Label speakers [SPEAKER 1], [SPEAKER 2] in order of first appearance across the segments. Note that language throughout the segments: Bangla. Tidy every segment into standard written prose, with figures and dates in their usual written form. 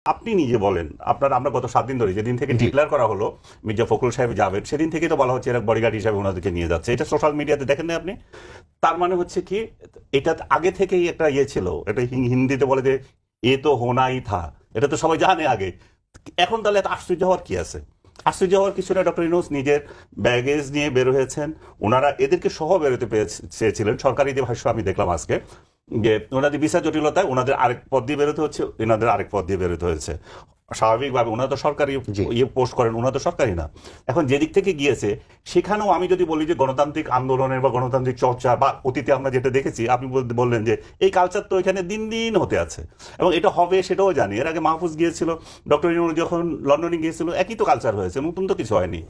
[SPEAKER 1] আপনি নিজে বলেন, আমরা গত 7 দিন ধরে যেদিন থেকে ডিক্লেয়ার করা হলো মির্জা ফখরুল সাহেব যাবেন, সেদিন থেকেই তো বলা হচ্ছে এরা বডিগার্ড হিসাবে ওনাদেরকে নিয়ে যাচ্ছে। এটা সোশ্যাল মিডিয়াতে দেখেন না আপনি? তার মানে হচ্ছে কি, এটা আগে থেকেই একটা ইয়ে ছিল, এটা হিন্দিতে বলে যে এ তো হোনাই থা, এটা তো সবাই জানে আগে। এখন তাহলে এত আশ্চর্য হওয়ার কি আছে? আশ্চর্য হওয়ার কিছু না। ডক্টর ইউনূস নিজের ব্যাগেজ নিয়ে বের হয়েছেন। ওনারা এদেরকে সহ বেরোতে চেয়েছিলেন। সরকারি যে ভাষ্য আমি দেখলাম আজকে, যে ওনাদের ভিসা জটিলতায় ওনাদের আরেক পদ দিয়ে বেরোতে হচ্ছে, এনাদের আরেক পদ দিয়ে বেরোতে হয়েছে। স্বাভাবিকভাবে ওনারা তো সরকারি ইয়ে পোস্ট করেন, ওনারা তো সরকারি না। এখন যেদিক থেকে গিয়েছে সেখানেও আমি যদি বলি যে গণতান্ত্রিক আন্দোলনের বা গণতান্ত্রিক চর্চা বা অতীতে আমরা যেটা দেখেছি, আপনি বললেন যে এই কালচার তো এখানে দিন দিন হতে আছে এবং এটা হবে সেটাও জানি। এর আগে মাহফুজ গিয়েছিল, ডক্টর ইউনূস যখন লন্ডনে গিয়েছিল, একই তো কালচার হয়েছে, নতুন তো কিছু হয়নি।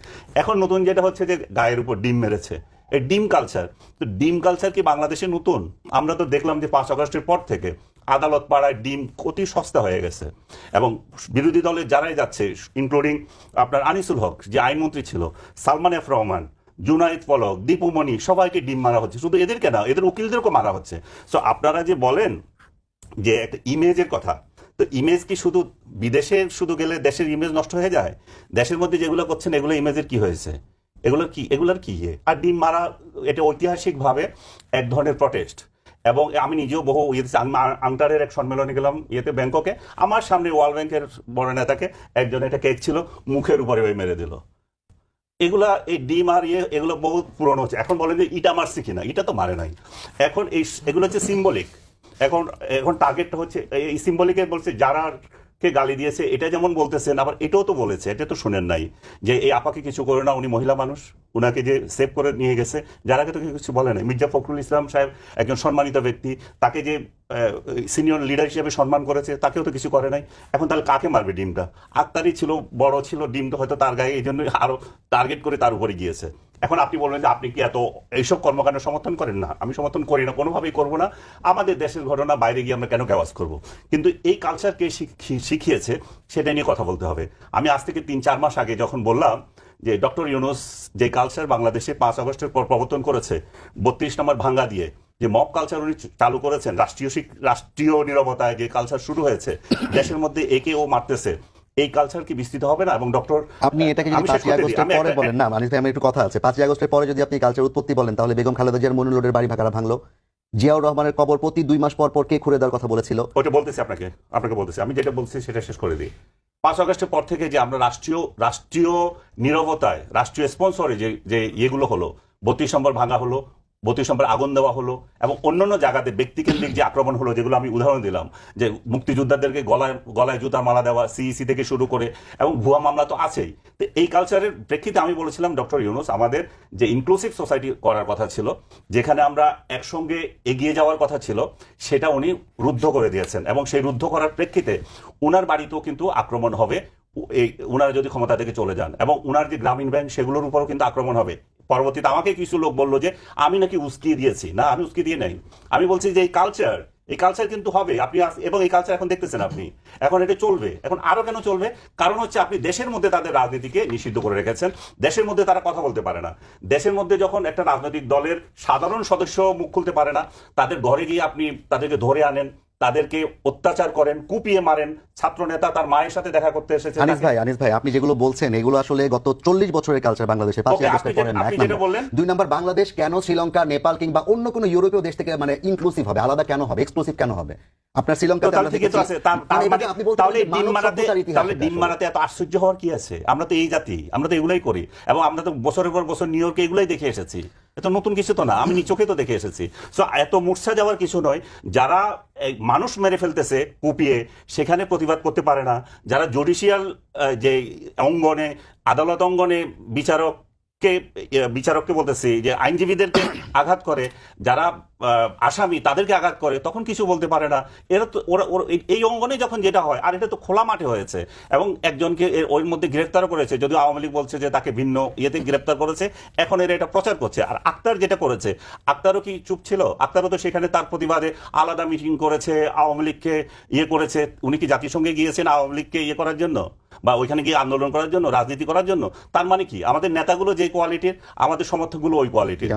[SPEAKER 1] এখন নতুন যেটা হচ্ছে যে গায়ের উপর ডিম মেরেছে, এই ডিম কালচার। তো ডিম কালচার কি বাংলাদেশে নতুন? আমরা তো দেখলাম যে 5 আগস্টের পর থেকে আদালত পাড়ায় ডিম অতি সস্তা হয়ে গেছে এবং বিরোধী দলের যারাই যাচ্ছে, ইনক্লুডিং আপনার আনিসুল হক যে আইনমন্ত্রী ছিল, সালমান এফ রহমান, জুনাইদ পলক, দীপুমণি, সবাইকে ডিম মারা হচ্ছে। শুধু এদেরকে না, এদের উকিলদেরকে মারা হচ্ছে। সো আপনারা যে বলেন যে একটা ইমেজের কথা, তো ইমেজ কি শুধু বিদেশে শুধু গেলে দেশের ইমেজ নষ্ট হয়ে যায়? দেশের মধ্যে যেগুলো করছেন এগুলো ইমেজের কি হয়েছে? এগুলোর কি আর ডিম মারা, এটা ঐতিহাসিকভাবে এক ধরনের প্রটেস্ট। এবং আমি নিজেও বহু আংটারের এক সম্মেলনে গেলাম ব্যাংককে, আমার সামনে ওয়ার্ল্ড ব্যাংকের বড় নেতাকে একজন একটা কেক ছিল, মুখের উপরে ওই মেরে দিল। এগুলা এই ডিম আর এগুলো বহু পুরনো হচ্ছে। এখন বলেন যে ইটা মারছে কিনা, ইটা তো মারে নাই। এখন এগুলো হচ্ছে সিম্বলিক। এখন টার্গেটটা হচ্ছে এই সিম্বলিকে বলছে যারা কে গালি দিয়েছে, এটা যেমন বলতেছেন, আবার এটাও তো বলেছে, এটা তো শুনেন নাই যে এই আপাকে কিছু করে না, উনি মহিলা মানুষ, উনাকে যে সেভ করে নিয়ে গেছে, যারাকে তো কিছু বলে নাই। মির্জা ফখরুল ইসলাম সাহেব একজন সম্মানিত ব্যক্তি, তাকে যে সিনিয়র লিডার হিসেবে সম্মান করেছে, তাকেও তো কিছু করে নাই। এখন তাহলে কাকে মারবে? ডিমটা আক্তারই ছিল, বড় ছিল, ডিমটা হয়তো তার গায়ে, এই জন্য আরো টার্গেট করে তার উপরে গিয়েছে। এখন আপনি বলবেন যে আপনি কি এত এইসব কর্মকাণ্ড সমর্থন করেন? না, আমি সমর্থন করি না, কোনোভাবেই করবো না। আমাদের দেশের ঘটনা বাইরে গিয়ে আমরা কেন ক্যাওয়াজ করব? কিন্তু এই কালচারকে শিখিয়েছে, সেটা নিয়ে কথা বলতে হবে। আমি আজ থেকে 3-4 মাস আগে যখন বললাম যে ডক্টর ইউনূস যে কালচার বাংলাদেশে 5 আগস্টের পর প্রবর্তন করেছে, 32 নম্বর ভাঙ্গা দিয়ে যে মব কালচার উনি চালু করেছেন, রাষ্ট্রীয় নীরবতায় যে কালচার শুরু হয়েছে দেশের মধ্যে, একে ও মারতেছে, এই কালচার কি বিস্তৃত হবে না? এবং ডক্টর
[SPEAKER 2] আপনি এটাকে যদি 5 আগস্টের পরে বলেন, না মানে আমি একটু কথা আছে, 5 আগস্টের পরে যদি আপনি কালচার উৎপত্তি বলেন, তাহলে বেগম খালেদা জিয়ার মনিরুলের বাড়ি ভাঙারা ভাঙলো, জিয়াউর রহমানের কবর প্রতি 2 মাস পর পর কে খুঁড়ে দেওয়ার কথা বলেছিল?
[SPEAKER 1] ওইটা বলতেছি আপনাকে বলতেছি, আমি যেটা বলছি সেটা শেষ করে দিই। 5 আগস্টের পর থেকে যে আমরা রাষ্ট্রীয় নীরবতায়, রাষ্ট্রীয় স্পন্সরে যে ইয়েগুলো হলো, 32 নম্বর ভাঙা হলো, 32 নম্বর আগুন দেওয়া হলো, এবং অন্যান্য জায়গাতে ব্যক্তিকেন্দ্রিক যে আক্রমণ হলো, যেগুলো আমি উদাহরণ দিলাম, যে মুক্তিযোদ্ধাদেরকে গলায় জুতার মালা দেওয়া, সিইসি থেকে শুরু করে, এবং ভুয়া মামলা তো আছেই। তো এই কালচারের প্রেক্ষিতে আমি বলেছিলাম ডক্টর ইউনূস আমাদের যে ইনক্লুসিভ সোসাইটি করার কথা ছিল, যেখানে আমরা একসঙ্গে এগিয়ে যাওয়ার কথা ছিল, সেটা উনি রুদ্ধ করে দিয়েছেন। এবং সেই রুদ্ধ করার প্রেক্ষিতে উনার বাড়িতেও কিন্তু আক্রমণ হবে, উনারা যদি ক্ষমতা থেকে চলে যান, এবং উনার যে গ্রামীণ ব্যাংক সেগুলোর উপরও কিন্তু আক্রমণ হবে। পরবর্তীতে আমাকে কিছু লোক বললো যে আমি নাকি উস্কিয়ে দিয়েছি। না, আমি উস্কিয়ে দিয়ে নাই। আমি বলছি যে এই কালচার কিন্তু হবে। আপনি এবং এই কালচার এখন দেখতেছেন আপনি, এখন এটা চলবে। এখন আরো কেন চলবে? কারণ হচ্ছে আপনি দেশের মধ্যে তাদের রাজনীতিকে নিষিদ্ধ করে রেখেছেন। দেশের মধ্যে তারা কথা বলতে পারে না। দেশের মধ্যে যখন একটা রাজনৈতিক দলের সাধারণ সদস্য মুখ খুলতে পারে না, তাদের ঘরে গিয়ে আপনি তাদেরকে ধরে আনেন, তাদেরকে অত্যাচার করেন, কুপিয়ে মারেন। ছাত্র নেতা তার মায়ের সাথে দেখা করতে এসেছে।
[SPEAKER 2] আনিস ভাই আপনি যেগুলো বলছেন এগুলো আসলে গত 40 বছরের কালচার বাংলাদেশে। 5 আগস্টের পরে না। 2 নম্বর, বাংলাদেশ কেন শ্রীলঙ্কা, নেপাল কিংবা অন্য কোনো ইউরোপীয় দেশ থেকে মানে ইনক্লুসিভ হবে, আলাদা কেন হবে, এক্সক্লুসিভ কেন হবে? আপনার শ্রীলঙ্কাতে
[SPEAKER 1] তাহলে ডিম মারাতে এত আশ্চর্য হওয়ার কি আছে? আমরা তো এই জাতি, আমরা তো এগুলাই করি, এবং আমরা তো বছরের পর বছর নিউ ইয়র্কে এগুলাই দেখে এসেছি। এত নতুন কিছু তো না, আমি চোখে তো দেখে এসেছি। সো এত মূর্ছা যাওয়ার কিছু নয়। যারা মানুষ মেরে ফেলতেছে কুপিয়ে, সেখানে প্রতিবাদ করতে পারে না, যারা জুডিশিয়াল যে অঙ্গনে, আদালত অঙ্গনে বিচারককে বলতেছি যে আইনজীবীদেরকে আঘাত করে, যারা আসামি তাদেরকে আঘাত করে, তখন কিছু বলতে পারে না। এরা তো এই অঙ্গনে যখন যেটা হয়, আর এটা তো খোলা মাঠে হয়েছে, এবং একজনকে ওর মধ্যে গ্রেফতারও করেছে, যদিও আওয়ামী লীগ বলছে যে তাকে ভিন্ন ইয়েতে গ্রেফতার করেছে। এখন এরা এটা প্রচার করছে। আর আক্তার যেটা করেছে, আক্তারও কি চুপ ছিল? আক্তারও তো সেখানে তার প্রতিবাদে আলাদা মিটিং করেছে, আওয়ামী লীগকে ইয়ে করেছে। উনি কি জাতিসংঘে গিয়েছেন আওয়ামী লীগকে ইয়ে করার জন্য, বা ওইখানে গিয়ে আন্দোলন করার জন্য, রাজনীতি করার জন্য? তার মানে কি আমাদের নেতাগুলো যে কোয়ালিটির, আমাদের সমর্থকগুলো ওই কোয়ালিটির।